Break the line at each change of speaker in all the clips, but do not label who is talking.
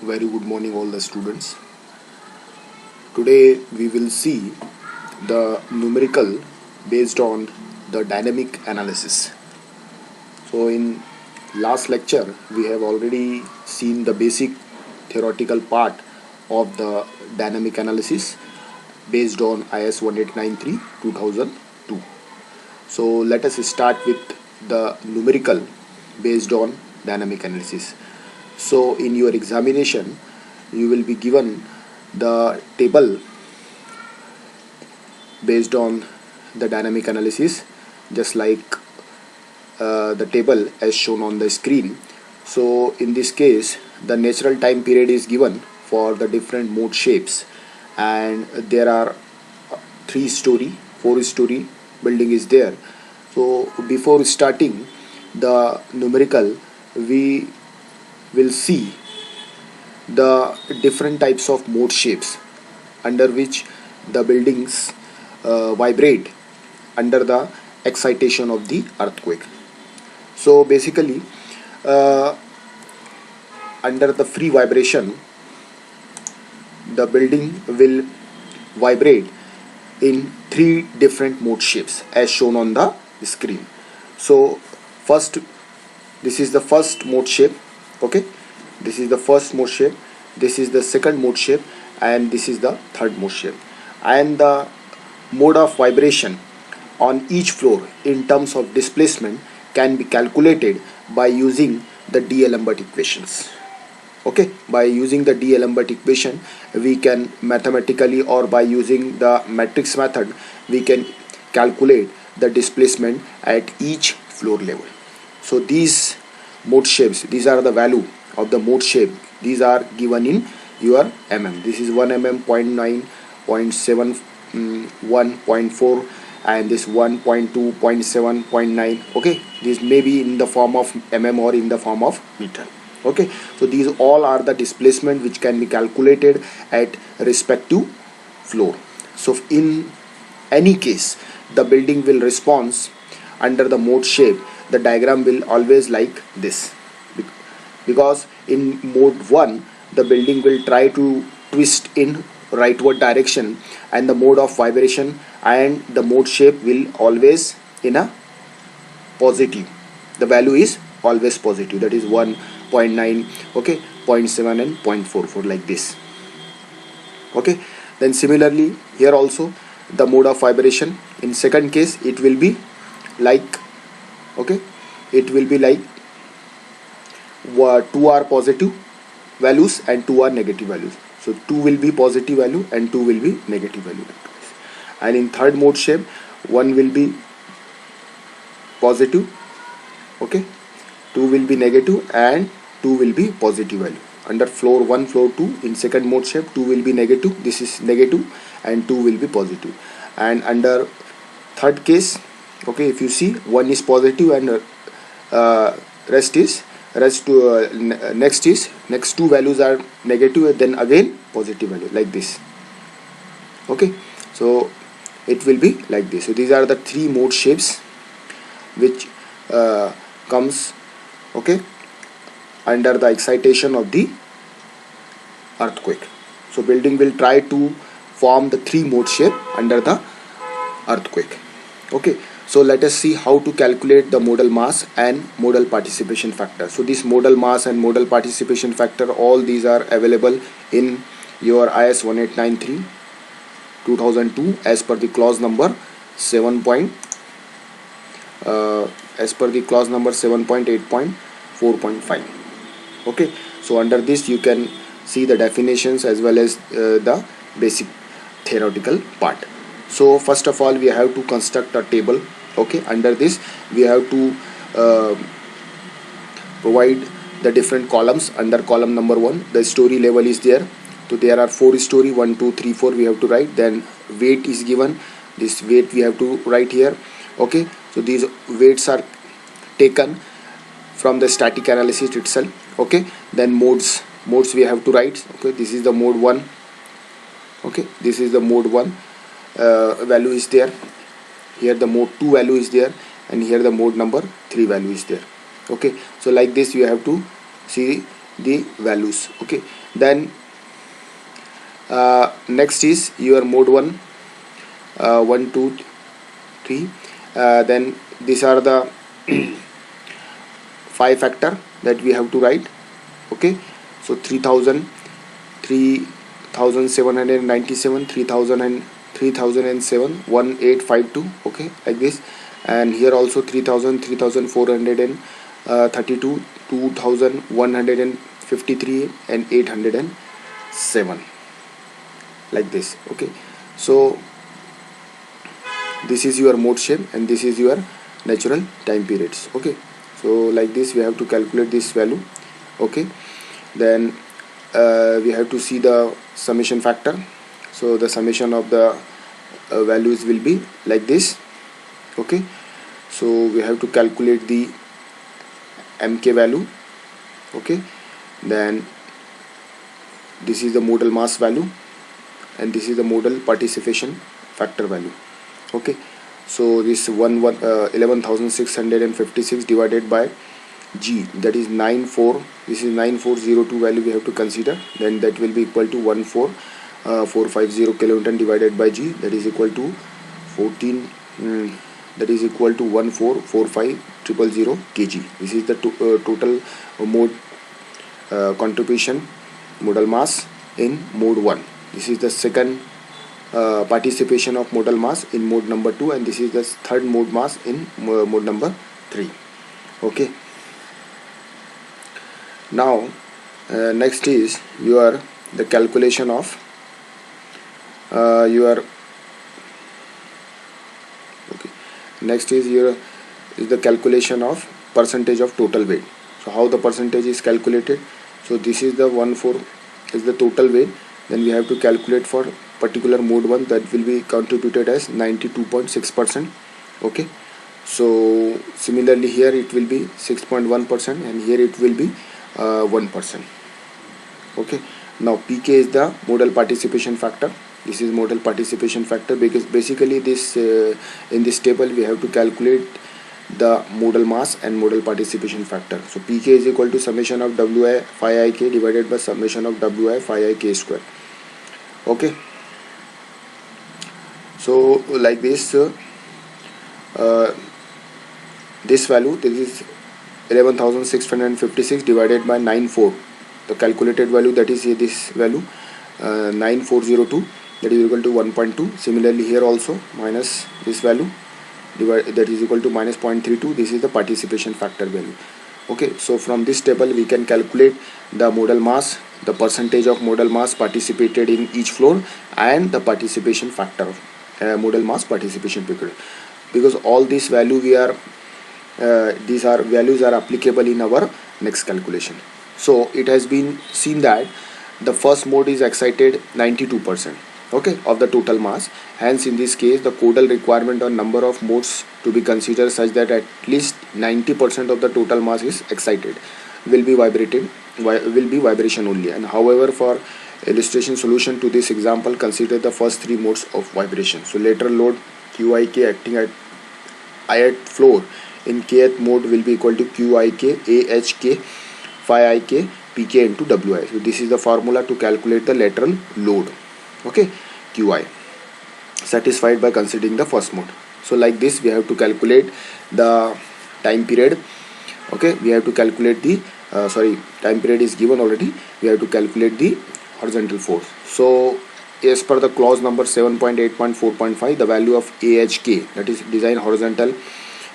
Very good morning all the students. Today we will see the numerical based on the dynamic analysis. So in last lecture we have already seen the basic theoretical part of the dynamic analysis based on IS 1893 2002. So let us start with the numerical based on dynamic analysis. So in your examination you will be given the table based on the dynamic analysis, just like the table as shown on the screen. So in this case the natural time period is given for the different mode shapes, and there are 3-story, 4-story building is there. So before starting the numerical, we will see the different types of mode shapes under which the buildings vibrate under the excitation of the earthquake. So basically under the free vibration the building will vibrate in 3 different mode shapes as shown on the screen. So first, this is the first mode shape. Okay, this is the first mode shape, this is the second mode shape, and this is the third mode shape. And the mode of vibration on each floor in terms of displacement can be calculated by using the D'Alembert equations. Okay, by using the D'Alembert equation we can mathematically, or by using the matrix method, we can calculate the displacement at each floor level. So these mode shapes, these are the value of the mode shape. These are given in your mm. This is 1 mm, 0.9, 0.7, 1.4, and this 1.2, 0.7, 0.9. Okay, this may be in the form of mm or in the form of meter. Okay, so these all are the displacement which can be calculated at respective floor. So in any case the building will respond under the mode shape. The diagram will always like this, because in mode 1 the building will try to twist in rightward direction, and the mode of vibration and the mode shape will always in a positive. The value is always positive, that is 1.9, okay, 0.7 and 0.44, like this. Okay, then similarly here also the mode of vibration in second case it will be like, okay, it will be like 2 are positive values and 2 are negative values. So 2 will be positive value and 2 will be negative value. And in third mode shape 1 will be positive, okay, 2 will be negative, and 2 will be positive value. Under floor 1, floor 2, in second mode shape 2 will be negative, this is negative, and 2 will be positive. And under third case, okay, if you see 1 is positive and next two values are negative, and then again positive value, like this. Okay, so it will be like this. So these are the 3 mode shapes which comes, okay, under the excitation of the earthquake. So building will try to form the 3 mode shape under the earthquake. Okay, so let us see how to calculate the modal mass and modal participation factor. So this modal mass and modal participation factor, all these are available in your IS 1893 2002 as per the clause number 7.8.4.5. okay, so under this you can see the definitions as well as the basic theoretical part. So first of all we have to construct a table. Okay, under this we have to provide the different columns. Under column number 1 the story level is there, so there are 4 story, 1 2 3 4 we have to write. Then weight is given, this weight we have to write here. Okay, so these weights are taken from the static analysis itself. Okay, then modes we have to write. Okay, this is the mode 1. Okay, this is the mode 1 value is there. Here the mode 2 value is there, and here the mode number 3 value is there. Okay, so like this you have to see the values. Okay, then next is your mode 1, 1 2 3. Then these are the 5 factor that we have to write. Okay, so 3000, 3797, 3000 and 3007, 1852. Okay, like this. And here also 3000, 3432, 2153 and 807, like this. Okay, so this is your mode shape and this is your natural time periods. Okay, so like this we have to calculate this value. Okay, then we have to see the summation factor. So the summation of the values will be like this. Okay, so we have to calculate the MK value. Okay, then this is the modal mass value and this is the modal participation factor value. Okay, so this 11,656 divided by G, that is 94, this is 9402 value we have to consider. Then that will be equal to 14450 kilonewton divided by G, that is equal to 14 that is equal to 1445000 kg. This is the total mode contribution modal mass in mode 1. This is the second participation of modal mass in mode number 2, and this is the third mode mass in mode number 3. Okay, now next is the calculation of next is the calculation of percentage of total weight. So how the percentage is calculated? So this is the 1/4 is the total weight. Then we have to calculate for particular mode 1, that will be contributed as 92.6%. Okay, so similarly here it will be 6.1% and here it will be 1%. Okay, now PK is the modal participation factor. This is modal participation factor because basically this in this table we have to calculate the modal mass and modal participation factor. So PK is equal to summation of Wi phi I k divided by summation of Wi phi I k square. Okay, so like this this value, this is 11,656 divided by 94, the calculated value, that is this value 9402, that is equal to 1.2. Similarly here also minus this value that is equal to minus 0.32. This is the participation factor value. Okay, so from this table we can calculate the modal mass, the percentage of modal mass participated in each floor, and the participation factor of modal mass participation period, because all these value these are values are applicable in our next calculation. So it has been seen that the first mode is excited 92%, okay, of the total mass. Hence in this case the Codal requirement on number of modes to be considered such that at least 90% of the total mass is excited, will be vibration only. And however, for illustration solution to this example, consider the first 3 modes of vibration. So lateral load QIK acting at ith floor in kth mode will be equal to QIK AHK phi IK PK into WI. So this is the formula to calculate the lateral load, okay, QI, satisfied by considering the first mode. So like this we have to calculate the time period. Okay, we have to calculate the time period is given already. We have to calculate the horizontal force. So as per the clause number 7.8.4.5, the value of AHK, that is design horizontal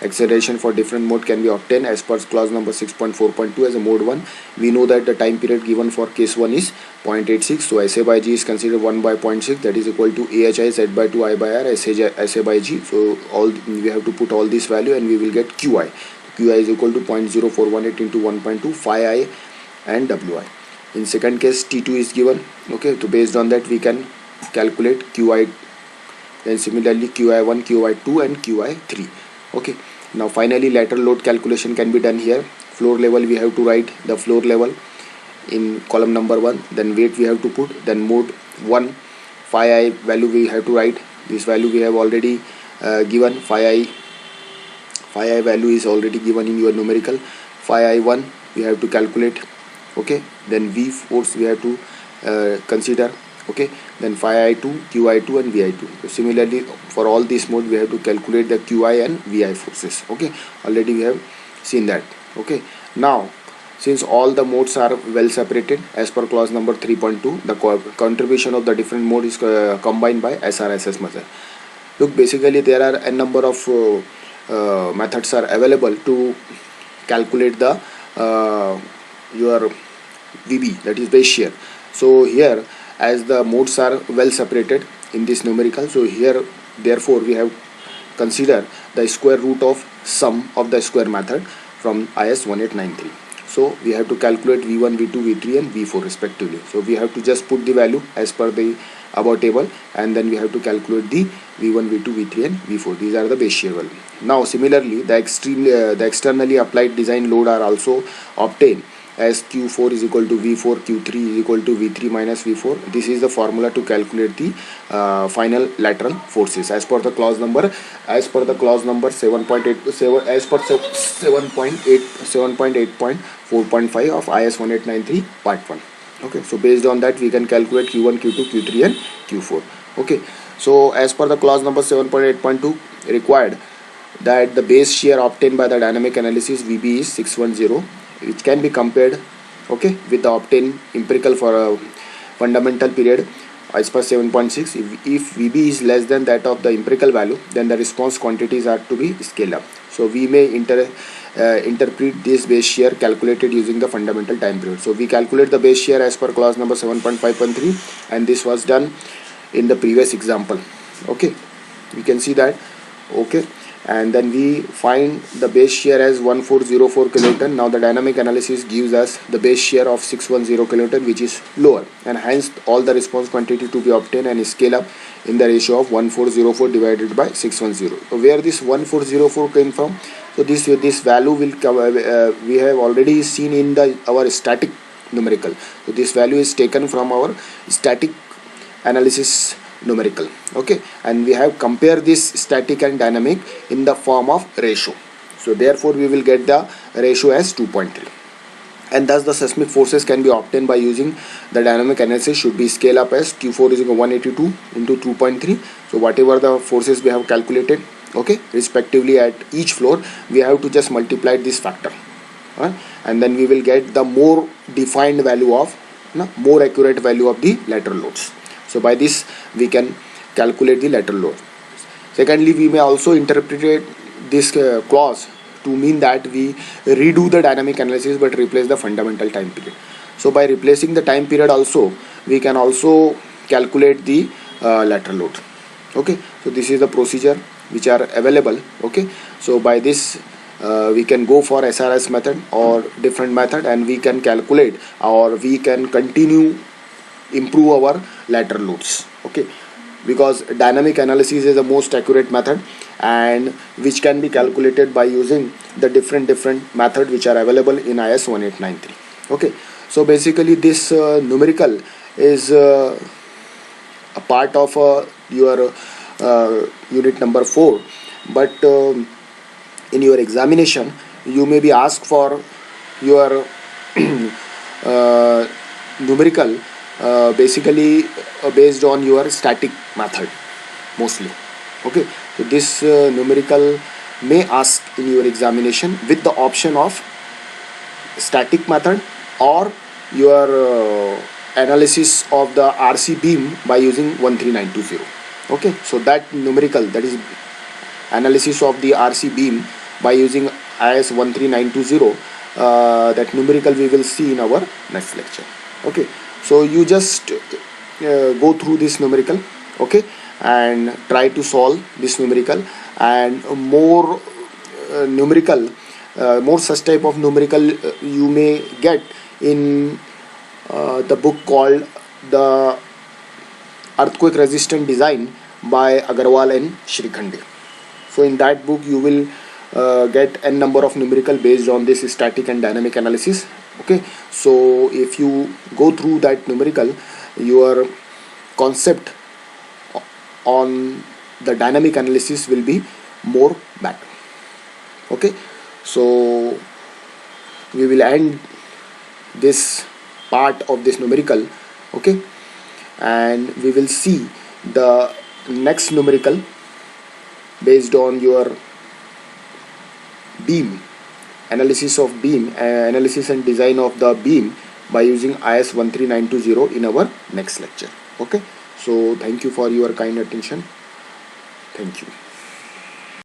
acceleration for different mode, can be obtained as per clause number 6.4.2 as a mode 1. We know that the time period given for case 1 is 0.86. So SA by G is considered 1 by 0.6, that is equal to AHI Z by 2 I by R SA by G. So we have to put all this value and we will get QI. QI is equal to 0.0418 into 1.2 phi I and WI. In second case T2 is given. Okay, so based on that we can calculate QI, then similarly QI1, QI2 and QI3. Okay, now finally lateral load calculation can be done here. Floor level we have to write the floor level in column number 1, then weight we have to put, then mode 1 phi I value we have to write. This value we have already given. Phi I value is already given in your numerical. Phi I1 we have to calculate Okay, then V force we have to consider. Okay, then phi I2, QI2 and VI2. So similarly for all these modes we have to calculate the QI and VI forces. Okay, already we have seen that. Okay, now since all the modes are well separated as per clause number 3.2, the contribution of the different mode is combined by SRSS method. Look, basically there are a number of methods are available to calculate the your VB, that is base shear. So here, as the modes are well separated in this numerical, so here therefore we have consider the square root of sum of the square method from IS 1893. So we have to calculate V1, V2, V3 and V4 respectively. So we have to just put the value as per the above table, and then we have to calculate the V1, V2, V3 and V4. These are the base shear value. Now similarly the externally applied design load are also obtained as Q4 is equal to V4, Q3 is equal to V3 minus V4. This is the formula to calculate the final lateral forces as per the clause number 7.8 as per 7.8.4.5 of IS 1893 part 1. Okay, so based on that we can calculate Q1, Q2, Q3 and Q4. Okay, so as per the clause number 7.8.2 required that the base shear obtained by the dynamic analysis VB is 610, which can be compared, okay, with the obtained empirical for a fundamental period as per 7.6. If VB is less than that of the empirical value, then the response quantities are to be scaled up. So we may interpret this base shear calculated using the fundamental time period. So we calculate the base shear as per clause number 7.5.3, and this was done in the previous example. Okay, we can see that. Okay, and then we find the base shear as 1404 kilonewton. Now the dynamic analysis gives us the base shear of 610 kilonewton, which is lower, and hence all the response quantity to be obtained and scale up in the ratio of 1404 divided by 610. So where this 1404 came from? So this value will come, we have already seen in our static numerical. So this value is taken from our static analysis numerical. Okay, and we have compared this static and dynamic in the form of ratio. So therefore we will get the ratio as 2.3, and thus the seismic forces can be obtained by using the dynamic analysis should be scale up as Q4 is equal to 182 into 2.3. So whatever the forces we have calculated, okay, respectively at each floor, we have to just multiply this factor, and then we will get the more defined value of more accurate value of the lateral loads. So by this we can calculate the lateral load. Secondly, we may also interpret this clause to mean that we redo the dynamic analysis but replace the fundamental time period. So by replacing the time period also, we can also calculate the lateral load. Okay, so this is the procedure which are available. Okay, so by this we can go for SRS method or different method, and we can calculate or we can continue improve our lateral loads. Okay, because dynamic analysis is the most accurate method, and which can be calculated by using the different method which are available in IS 1893. Okay, so basically this numerical is a part of your unit number 4, but in your examination you may be asked for your numerical basically based on your static method mostly. Okay, so this numerical may ask in your examination with the option of static method or your analysis of the RC beam by using 13920. Okay, so that numerical, that is analysis of the RC beam by using IS 13920, that numerical we will see in our next lecture. Okay, so you just go through this numerical, okay, and try to solve this numerical, and more numerical, more such type of numerical you may get in the book called The Earthquake Resistant Design by Agarwal and Shrikhande. So in that book you will get n number of numerical based on this static and dynamic analysis. Okay, so if you go through that numerical, your concept on the dynamic analysis will be more better. Okay, so we will end this part of this numerical. Okay, and we will see the next numerical based on your beam analysis of beam, analysis and design of the beam by using IS 13920 in our next lecture. Okay, so thank you for your kind attention. Thank you.